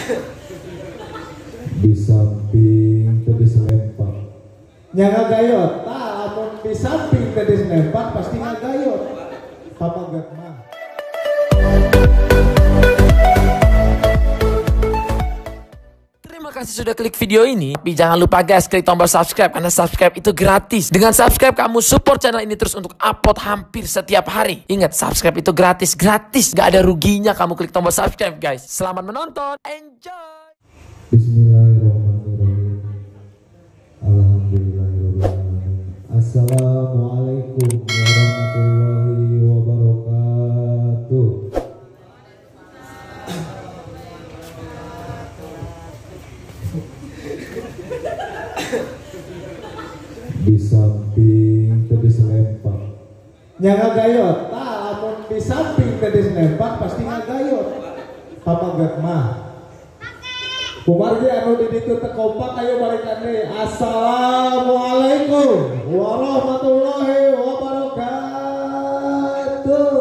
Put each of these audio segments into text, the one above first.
Di samping tadi selempang nya ngagayot, lamun di samping tadi selempang pasti ngagayot papagat mah. Terima kasih sudah klik video ini. Tapi jangan lupa guys, klik tombol subscribe karena subscribe itu gratis. Dengan subscribe kamu support channel ini terus untuk upload hampir setiap hari. Ingat, subscribe itu gratis, gak ada ruginya kamu klik tombol subscribe guys. Selamat menonton, enjoy. Bismillahirrahmanirrahim. Alhamdulillahirrahmanirrahim. Assalamualaikum warahmatullahi wabarakatuh. Di samping tadi selempang nya ngagayot, lamun di samping tadi selempang pasti ngagayot papagat mah. Kumargi anu di ditu teu kompak ayo balikan deui. Assalamualaikum warahmatullahi wabarakatuh.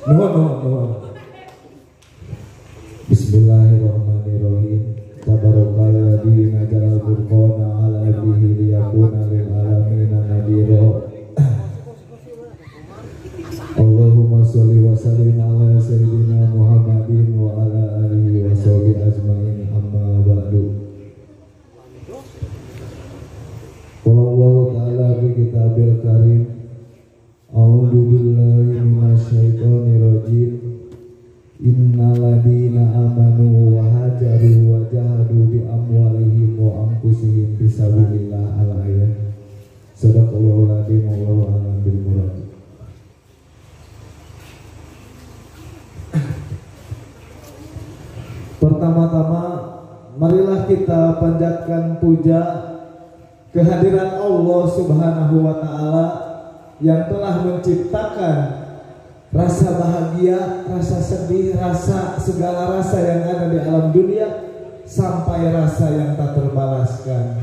Nuhun. Bismillahirrahmanirrahim. Tabarakalladzi nazzala al-furqana 'ala 'abdihi liyakuna lil alamin nadhira. Allahumma sholli wa sallim ala sayyidina Muhammadin wa ala alihi wa sahbihi ajmain, amma ba'du. Qala Allah ta'ala fi kitabil karim, a'udzu billahi minasyaitonir rajim. Innal ladzina amanu wa hajaru wa jahadu bi amwalihim wa anfusihim fisabilillah al-ayat. Sadaqallahul adzim, wallahu a'lam bil murad. Pertama-tama marilah kita panjatkan puja kehadiran Allah Subhanahu wa ta'ala yang telah menciptakan rasa bahagia, rasa sedih, rasa segala rasa yang ada di alam dunia sampai rasa yang tak terbalaskan.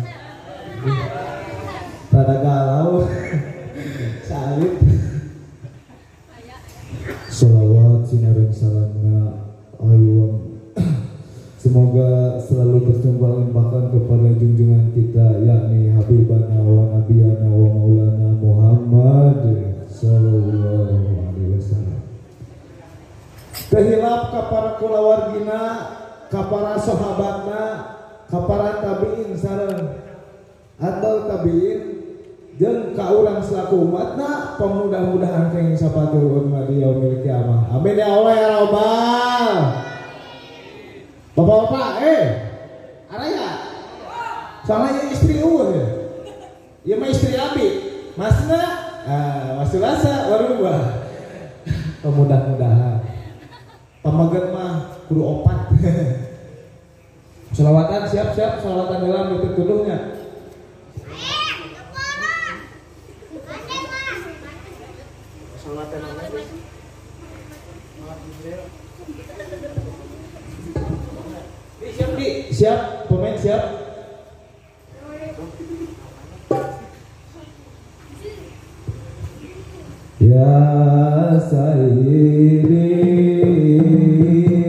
Rada galau salib. Sholawat sinaring salamna ayuang semoga selalu bertumpah limpahkan kepada junjungan kita, yakni Habibana wa Nabiyana wa Maulana Muhammad sallallahu alaihi wasallam. Kehilap ka para kulawargina, ka para sahabatna, ka para tabiin sareng atau tabiin jeung ka urang selaku umatna, pemudah-mudahan kenging sapaturun di yaumil kiamah. Amin ya Allah ya Rabbal. Bapak-bapak, araya, soalnya istri uwah ya, ya mah istri abi, masna, masih rasa baru bah, mudah-mudahan, pamagat mah kudu opat, selawatan siap-siap, selawatan dalam itu tuduhnya. Selawatan siap, pemain siap. Ya Sayyidi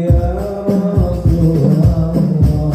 ya Rasulullah ya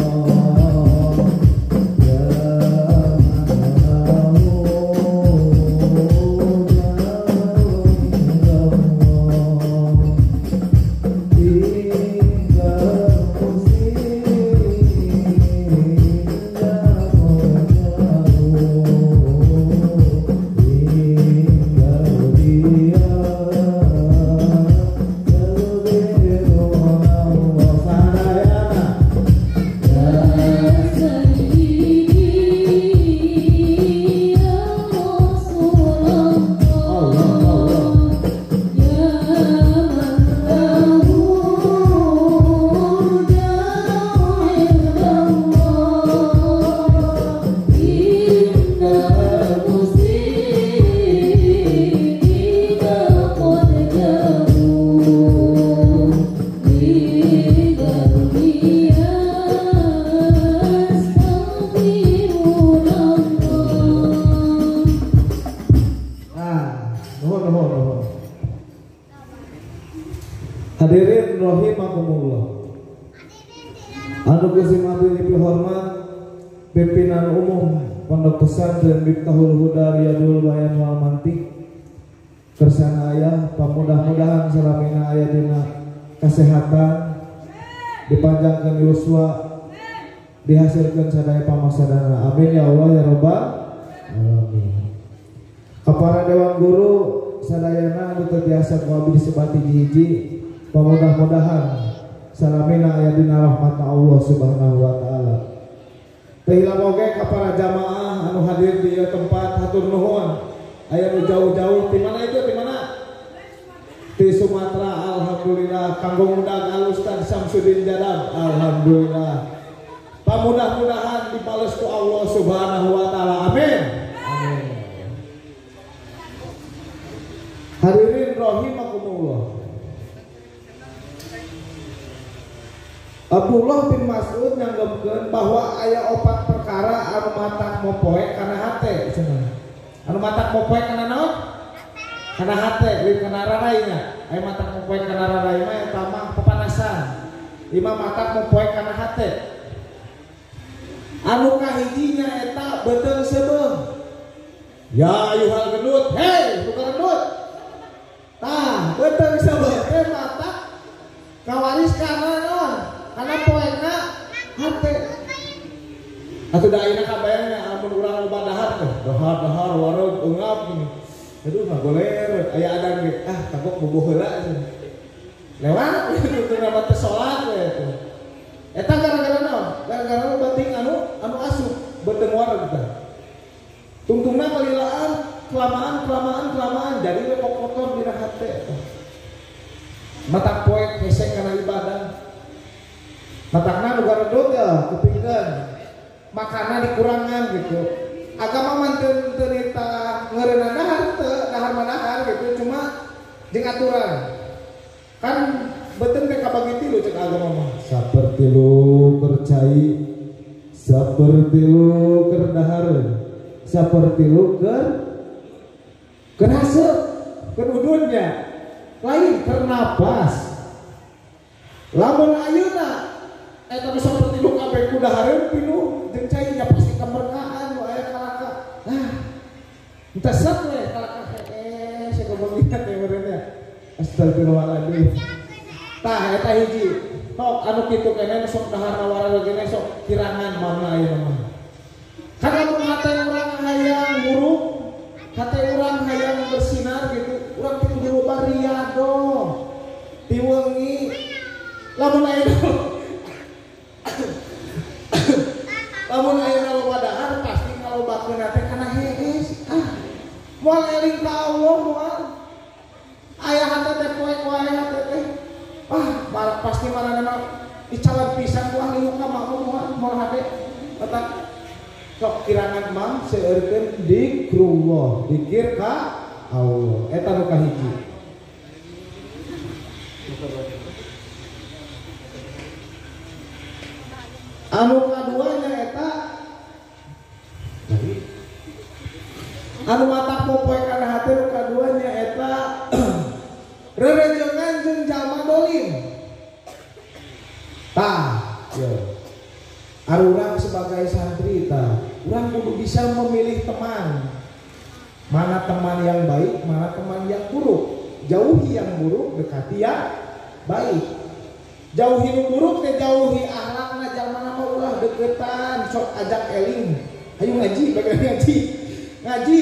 Hadirin rahimakumullah. Anu kusim abdi hormat pimpinan umum Pondok Pesantren Miftahul Huda Riyadul Bayan wal Mantik kersana aya pamudah-mudahan salamina aya dina kesehatan dipanjangkeun yuswa dihasilkan sadaya pamasadana. Amin ya Allah ya Rabbal alamin. Kapara dewan guru sadayana anu biasa ku abdi disebati hiji pamudah-mudahan salamina aya dina rahmat Allah Subhanahu wa taala. Teuing oge ka para jamaah anu hadir di tempat hatur nuhun. Aya nu jauh-jauh di mana itu? Di mana? Di Sumatera. Alhamdulillah kanggo ngundang Al Ustaz Samsudin Jadab. Alhamdulillah. Pamudah-mudahan dibales ku Allah Subhanahu wa taala. Amin. Amin. Hadirin rahimakumullah. Abdullah bin Mas'ud nyanggepkeun bahwa aya opat perkara anu matak mopoe kana hate cenah. Anu matak mopoe kana naon? Kana hate, lieu kana rarainya. Aya matak mopoe kana rarai mah eta mah pepanasan. Imam matak mopoe kana hate. Anu kahijinya eta beuteung sebeung. Ya ayuhal gendut, hei bukan gendut. Tah, beuteung sebeung teh matak kawaris kana naon? Kana poena hate. Atuh da ayeuna kabayangna amun urang loba dahar teh, dahar warog eungap gini. Aduh ngagoler aya adan ge, kagok boboh heula. Lewat itu nama teh salat we eta. Eta gara-gara naon? Gara-gara bating anu asup beuteung warog teh. Tungtungna kalilaan kelamaan jadi we kotor dina hate eta. Matak poe kesek kana ibadah. Matakna nu garedog ya kepingkeun. Makanan dikurangan gitu. Agama manteun teu nita ngeureunana dahar manahar gitu, cuma jeung aturan. Kan beuteung teh kabagi tilu cek agama mah. Saperti lu kercai, saperti lu keur dahar, saperti lu keur haseup, keur udunnya. Lain keur napas. Lamun ayeuna eta saperti lu kabeh ku dahareun pinuh jeung cai nya pasti keberkahan nu aya kalaka. Entah sat we kalaka sakobangian teh meureunnya. Astagfirullahaladzim. Tah eta hiji. Sok anu kitu keneh sok dahar warana gene sok kirangan mana aya mah. Karena mun hate urang hayang buruk, hate urang hayang bersinar gitu, urang kitu diloba riyado. Diwengi lamun aya lamun ayeuna loba dahar pasti ngalobakeun teh kana hees. Moal eling ka Allah moal. Aya hate teh poek wae hate teh. Pasti marana mah dicalan pisan ku ahli hukum moal hate. Eta sok kirangan mah seueurkeun zikrullah, zikir ka Allah. Eta nu kahiji. Anu kaduanya eta anu matak popoe kana hate nu kaduanya eta rerejengan jeung jalma dolim. Tah, yo. Urang sebagai santri tah, urang kudu bisa memilih teman. Mana teman yang baik, mana teman yang buruk. Jauhi yang buruk, dekati yang baik. Jauhi nu buruk teh jauhi akhlakna jalma mah ulah deketan sok ajak eling. Ayo ngaji, bagian ngaji. Ngaji.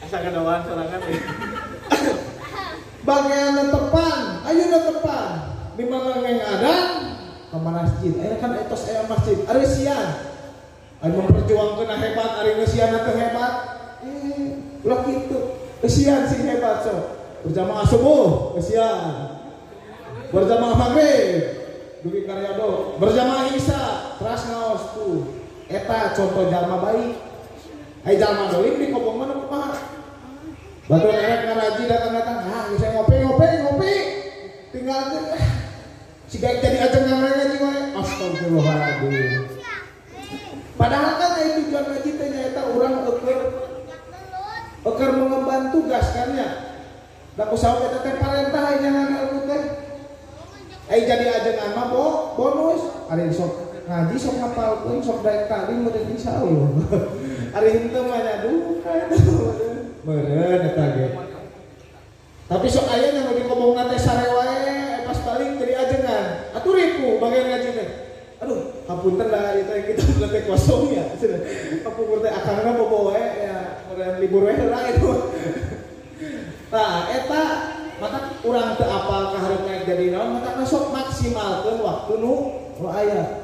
Asa kadawaan sorangan we. Bagian tepan, ayo tepan. Di mana ngeng ada ka masjid. Aya kan etos aya masjid, ari sian. Ari memperjuangkeun hebat, ari sian teh hebat. Ulah kitu. Sian sing hebat sok. Berjamaah subuh, kesian. Berjamaah maghrib, dugi karyado. Berjamaah isya, teras ngaos tuh. Eta contoh jalma baik. Ai jalma dolim di kobong mana kumaha? Batu erek ngaraji datang-datang. Bisa ngopi. Tinggal siga jadi ajeng ngaji wae. Astagfirullahaladzim. Padahal kan tujuan ngaji teh nyaeta urang eukeur mengemban tugas kan ya. tak usah kita teh parentah jangan ilmu teh. Jadi ajengan mah bonus. Ari sok ngaji sok ngapalkeun sok daek talim meureun insyaallah. Ari henteu mah nya duka itu. Meureun eta ge. Tapi sok aya nya nu dikomongna teh sare wae pas balik jadi ajengan. Aturiku bagian ngaji teh. Aduh, hapunten da ieu teh kita teh kosong ya. Aku teh akangna bobo wae ya meureun libur wae heula itu. Tah eta mata urang teu apal kahareup jadi naon mata sok maksimalkeun waktu nu aya.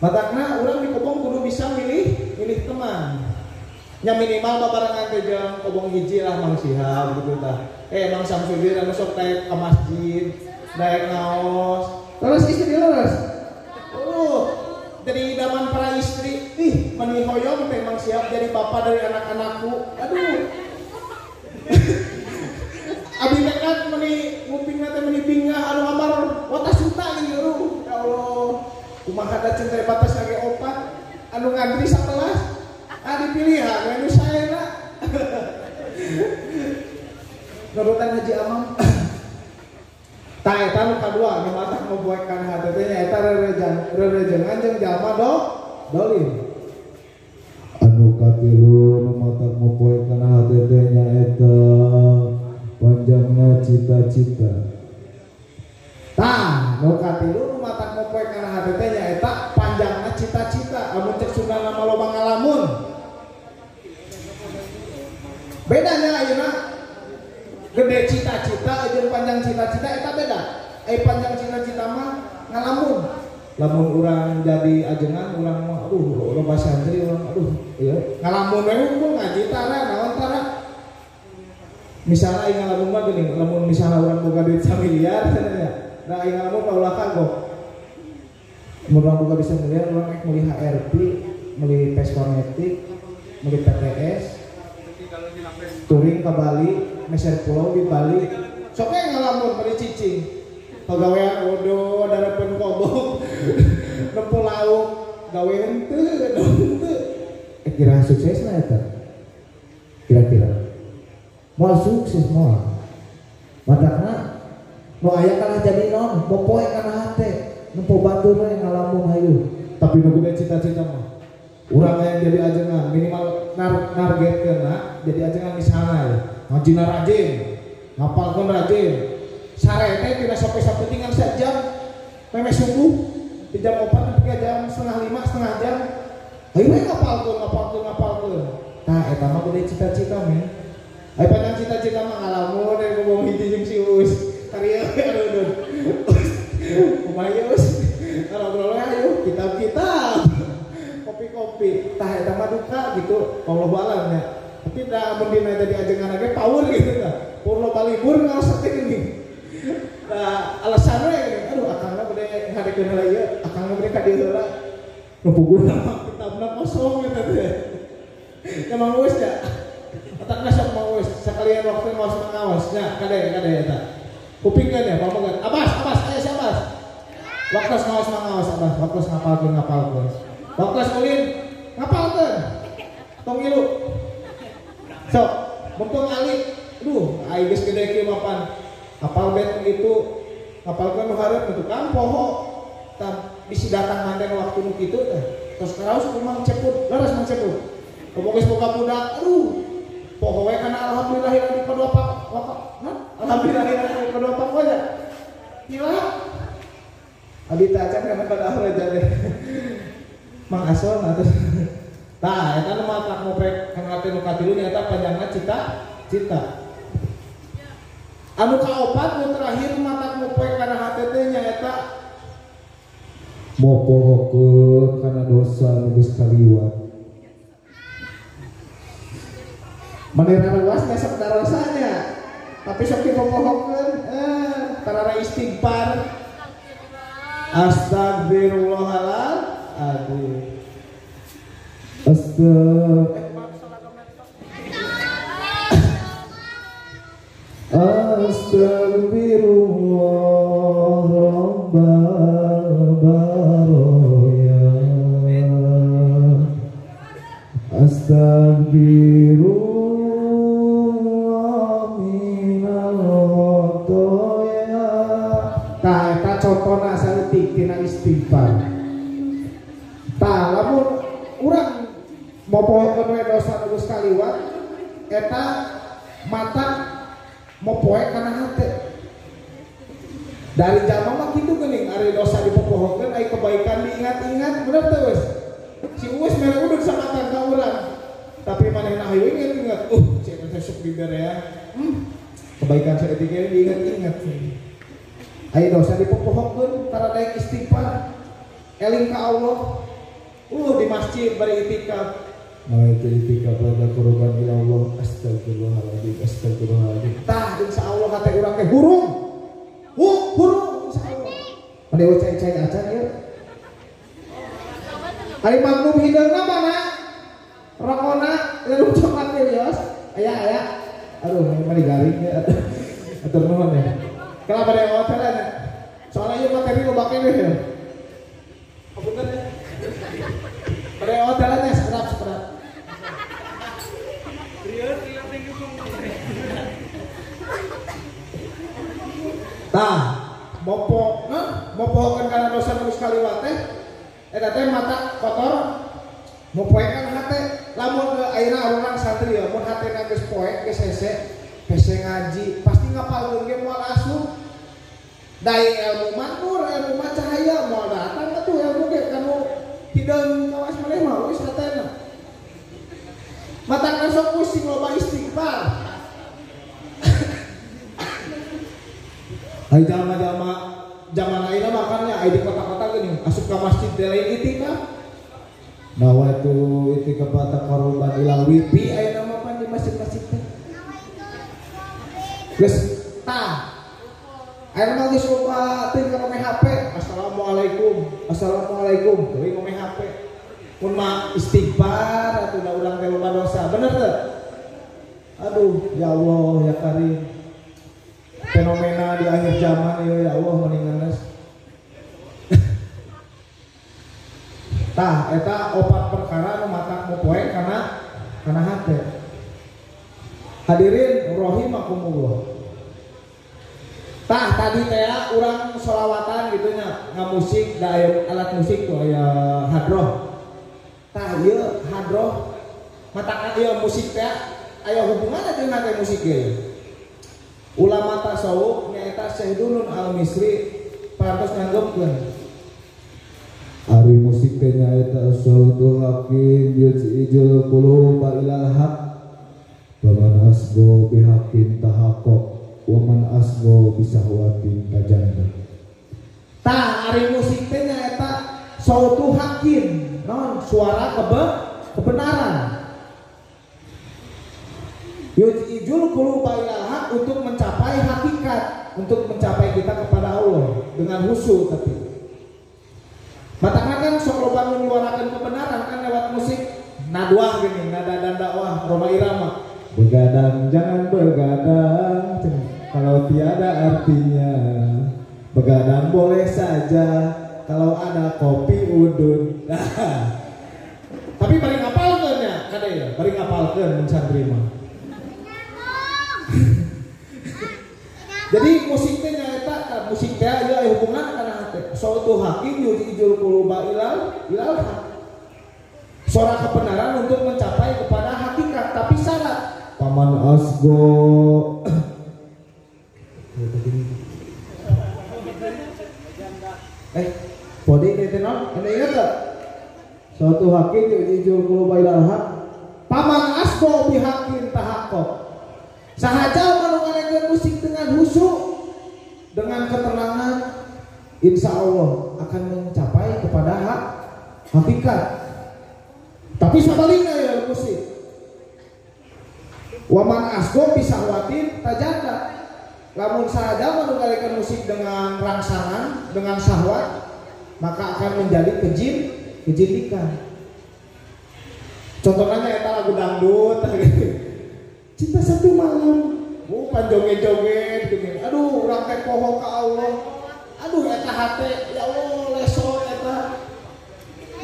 Matakna urang di Kobong kudu bisa milih teman. Nya minimal babarengan teh jeung Kobong hiji lah Mang Sihab gitu tah. Mang Samsudin anu sok daek ka masjid, daek ngaos. Terus istri leres. Jadi idaman para istri, meni hoyong teh Mang Sihab jadi bapak dari anak-anakku. Aduh. Abi nekat meni ngupingna teh meni bingah anu ngambar watas juta gitu. Ya Allah. Kumaha da cinta batas lagi opat anu ngantri sakelas dipilihan anu saena. Nurutan Haji Amang. Tah eta nu kadua nu matak ngoboekan hate teh nya eta rerejengan jeung jalma dolim. Anu katilu nu matak ngoboekan hate teh nya eta panjangna cita-cita. Tah, nu katilu nu matak ngopoekan hate teh nya eta panjangna cita-cita. Amun cek Sunda mah loba ngalamun. Bedanya ayeuna gede cita-cita jeung panjang cita-cita eta beda. Panjang cita-cita mah ngalamun. Lamun urang jadi ajengan urang mah loba santri urang ieu ngalamun we unggul ngaji tara naon tara. Misalnya ngalamun mah geuning, lamun misalnya urang boga duit 1 miliar cenah. Nah, yang ngalamun paulah kagok. Murang buka bisa melihat orang naik beli HRP, beli Peskonetik, beli PTS, touring ke Bali, meser pulau di Bali. Soknya ngalamun beli cicing, pegawaian bodoh, darapan kobong, nempuh lauk, gawe henteu. Kira sukses lah eta. Kira-kira. Moal sukses moal. Matakna nu aya kalah jadi non, popoe kana hate, nempo batu we ngalamun hayu. Tapi nu gede cita-cita mah. Urang yang jadi ajengan minimal nargetkeunna jadi ajengan misalna ya. Ngajina rajin, ngapalkeun rajin. Sare teh tidak sampai tinggal sejam. Meme subuh di jam 4 sampai jam 4:30, setengah jam. Hayu we ngapalkeun. Tah eta mah gede cita-cita men. Aya panjang cita-cita mah ngalamun dari ngomong hiji jeung si Us. Karya aduh. Kumaha Us? Ngobrol ayo kitab-kitab. Kopi-kopi. Tah eta mah duka gitu. Allah balan ya. Tapi da mun dina jadi ajengan ge power gitu tah. Pur loba libur ngaos teh geuning. Nah, alasanna gini, aduh akangna bade ngadekeun heula ieu, akangna bade ka dieu heula. Nu puguna mah kitabna kosong eta teh. Emang Us ya. Otakna sok mau Us, sakalian waktu ngaos mangaosnya kade eta. Kupingkeun ya, pamogan. Abas, ayo si Abas. Waktu ngaos mangaos Abas, waktu ngapalkeun. Waktu ulin ngapalkeun. Tong ilu. Sok, mumpung alik. Aduh, ai geus gede kieu mapan. Apal bet itu, ngapalkeun nu hareup nu tukang poho. Tah bisi datang manten waktu nu kitu teh. Tos karaos ku Mang Ceput, leres Mang Ceput. Komo geus boga budak, aduh. Poho we kana alhamdulillah di kedua pak. Alhamdulillah di kedua pak aja. Gila. Abi teh acan kana pada aja deh. Mang Asol atus. Tah eta nu mah tak ngopek kang ate nu katilu nyata panjangna cita. Anu kaopat nu terakhir mata ngopek kana hate teh nyaeta mopohokeun kana dosa nu geus kaliwat. Manehna luas nya sok dosanya. Tapi sok dipopohokeun tarara istighfar. Astagfirullahaladzim. Astagfirullah rabbal baroya. Astagfirullah mopohokeun we dosa nu geus kaliwat eta mata mopoe kana hate. Dari jalma mah kitu geuning, ari dosa dipopohokeun aya kebaikan diingat-ingat, bener teh wes. Si Uwes mere udud samakan ka urang. Tapi manehna hayu ingat-ingat, cek teh sok dibere ya. Kebaikan saeutik diingat-ingat. Aya dosa dipopohokeun tara daek istighfar. Eling ka Allah. Di masjid bari itikaf. Itu itikaf pada korban ila Allah. Astagfirullahaladzim, astagfirullahaladzim. Tah insyaallah kata urang teh hurung. Hurung insyaallah. Ade cai-cai acan ya. Ari magnum hideungna mana? Rokona lalu coklat yos. Aya. Aduh, mari garing ya. Atur nuhun ya. Kenapa ada hotelan ya? Soalnya ieu materi lo bake deh ya. Punten ya. Pada hotelannya sekerap. Tah, mopohokeun kana dosa nu kaliwat teh eta teh mata kotor mopoekeun hate. Lamun ayeuna urang santri ya, mun hatena geus poek geus hese ngaji, pasti ngapalkeun ge moal asuh. Dai ilmu makmur, ilmu mah cahaya, moal datang atuh ilmu ge kanu hideung kawas maneh mah wis hatena. Matangna sok pusing loba istighfar. Hai jalma-jalma zaman ayeuna makannya aya di kota-kota geuning asup ka masjid lain itikaf. Nawa itu itikaf pada korban ila Wipi ayeuna mah pan di masjid-masjid teh. Geus tah. Ayeuna mah geus loba teu ngomong HP. Assalamualaikum. Teuing ngomong HP. Mun mah istighfar atuh da urang teh loba dosa. Bener teu? Aduh, ya Allah ya Karim. Fenomena di akhir zaman ya Allah meninganas. Tah eta opat perkara nu matak mopoe kana hate. Hadirin rahimakumullah. Tah tadi teh urang sholawatan gitu nya ngamusik da alat musik tuh aya hadroh. Tah ieu hadroh matak ieu musik teh aya hubunganna jeung teh musik ge. Ulama tasawuf nyaeta Syekh Dunun Al-Misri parantos nganggepkeun ari musik teh nyaeta sautu hakim yujijul quluba ilal haq waman asgo bihaqqin tahaqqaq waman asgo bisahwatin tajanda. Tah ari musik teh nyaeta sautu hakim non suara kebenaran. Yujijul quluba ilal haq untuk mencapai hakikat, untuk mencapai kita kepada Allah dengan husu. Tapi matangna kan sok loba nyuarakeun kebenaran kan lewat musik. Nadwah gini, nada dan dakwah Roma Irama. Begadang jangan begadang kalau tiada artinya. Begadang boleh saja kalau ada kopi udun. Tapi bari ngapalkeun nya, kada ya, bari ngapalkeun mun santri mah. Jadi musik teh nyaeta musik teh aya hubungan kana hate. Sautu hakim yujijul quluba ilal haq. Suara kebenaran untuk mencapai kepada hakikat, tapi syarat paman asgo podi teh non, anda ingat tak? sautu hakim yujijul quluba ilal haq Paman asgo bihaqqin tahaqqaq. Sahaja mendengarkan musik dengan husu, dengan ketenangan, insya Allah akan mencapai kepada hakikat. Tapi sebaliknya ya musik. Waman asgo bisahwatin tajanda. Lamun sahaja mendengarkan musik dengan rangsangan, dengan syahwat, maka akan menjadi kejidikan. Contohnya eta lagu dangdut Cinta Satu Malam, bukan joget-joget gitu. Aduh, urang teh poho ka Allah. Aduh, eta hate, ya Allah, lesot eta.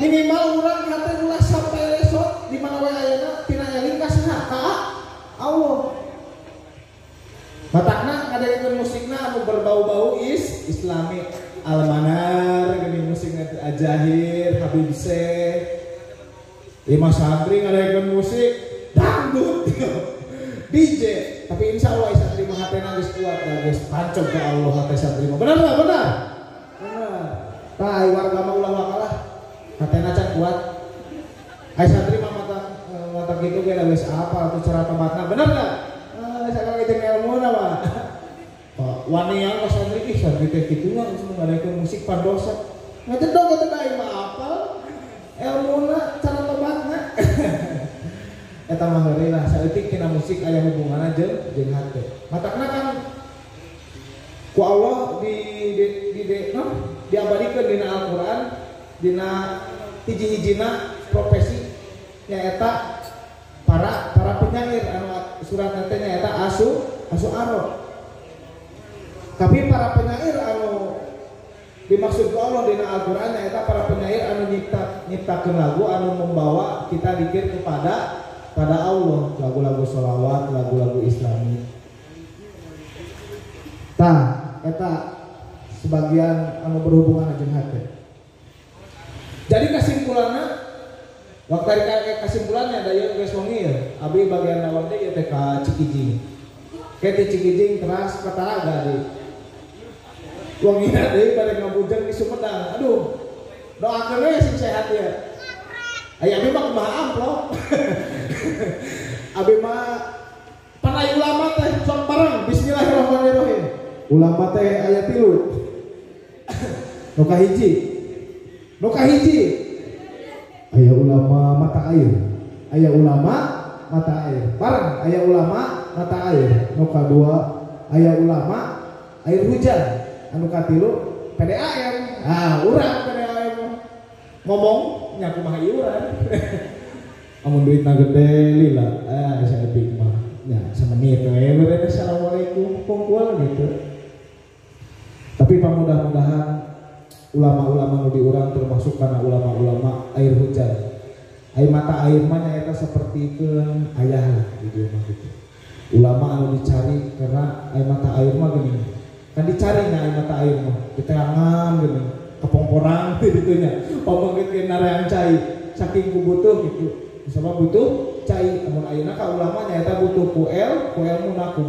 Minimal urang hate ulah sampai lesot di mana wae ayeuna tina eling ka saha? Ka Allah. Matakna ngadengeun musikna anu berbau-bau Islami. Al-Manar geuning musikna Ajahir, Habib Syekh. Imam santri ngadaikeun musik dangdut DJ, tapi insya Allah santri mah hatena geus kuat da geus pancog ke Allah hate santri mah. Benar enggak? Benar. Benar. Tah warga mah ulah wakalah hatena can kuat. Ai santri mah mata kitu ge da geus apa atuh cara tempatna. Benar enggak? Sakal jeung ilmuna mah. Wani yang santri ih santri teh kitu nya geus ngadaikeun musik pandosa. Ngadedog teh aing mah apal. Ilmuna cara tempatna. Eta mah heureuy lah saeutik tina musik aya hubunganna jeung hate. Matakna kan ku Allah diabadikeun dina Al-Qur'an dina hiji-hijina profesi nyaeta para penyair anu surat teh nyaeta asy'ara. Tapi para penyair anu dimaksud ku Allah dina Al-Qur'an nyaeta para penyair anu nyiptakeun lagu anu membawa kita dikir kepada Allah, lagu-lagu sholawat, lagu-lagu islami. Tah, eta sebagian anu berhubungan jeung hate. Jadi kesimpulannya, waktu kesimpulannya ada yang geus wengi ya. Abi bagian awal teh teh ka Cikijing. Ke Cikijing teras ka Taraga deui. Wengina deui bade ngabujang di Sumedang. Aduh, doakeun we sing sehat ya. Aya abi mah kumaha amplop. Abi mah panai ulama teh sok bareng bismillahirrahmanirrahim. Ulama teh aya 3. Nu kahiji. Aya ulama mata air. Aya ulama mata air. Bareng aya ulama mata air. Nu kadua aya ulama air hujan. Anu katilu PDAM. Urang PDAM ngomong nya kumaha ieu urang. Amun duitna gede lila, saya epic mah. Ya, semenit we beres assalamualaikum pungkul gitu. Tapi mudah-mudahan ulama-ulama nu diurang termasuk kana ulama-ulama air hujan. Air mata air mah nyaeta sapertikeun ayah lah di dieu mah gitu. Ulama anu dicari karena air mata air mah geuning. Kan dicari nya air mata air mah diterangan geuning, kepongporang kitu nya. Pamanggeutkeun nareang cai saking ku butuh gitu. Sebab butuh cai amun ayeuna ka ulama nyaeta butuh kuel muna ku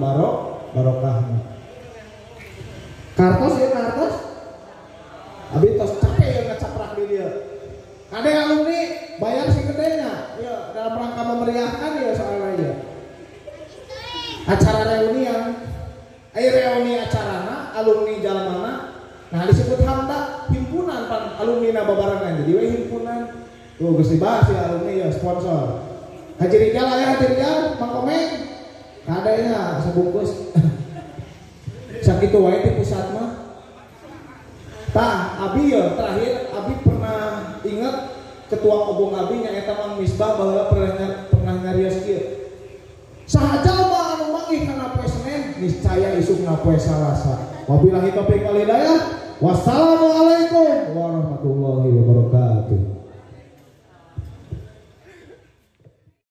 barokahna. Kartos ya kartos. Abi tos capek ya ngacaprak di dieu. Kade alumni bayar si gedenya. Ya dalam rangka memeriahkan ya soalnya ya. Acara reunian. Reuni acarana alumni jalmana. Nah disebut hamda himpunan pan alumni na babarengan jadi we himpunan. Tuh geus dibahas ya alumni ya sponsor. Haji Rijal aya Haji Rijal Mang Komeng. Kadenya sabungkus. Sakitu wae di pusat mah. Tah, abi ya terakhir abi pernah ingat ketua obong abi nyaeta Mang Misbah bahwa pernah ngarios kieu. Sahaja mah anu manggih kana poe Senen niscaya isukna poe Salasa. Wabillahi taufiq wal hidayah. Wassalamualaikum warahmatullahi wabarakatuh.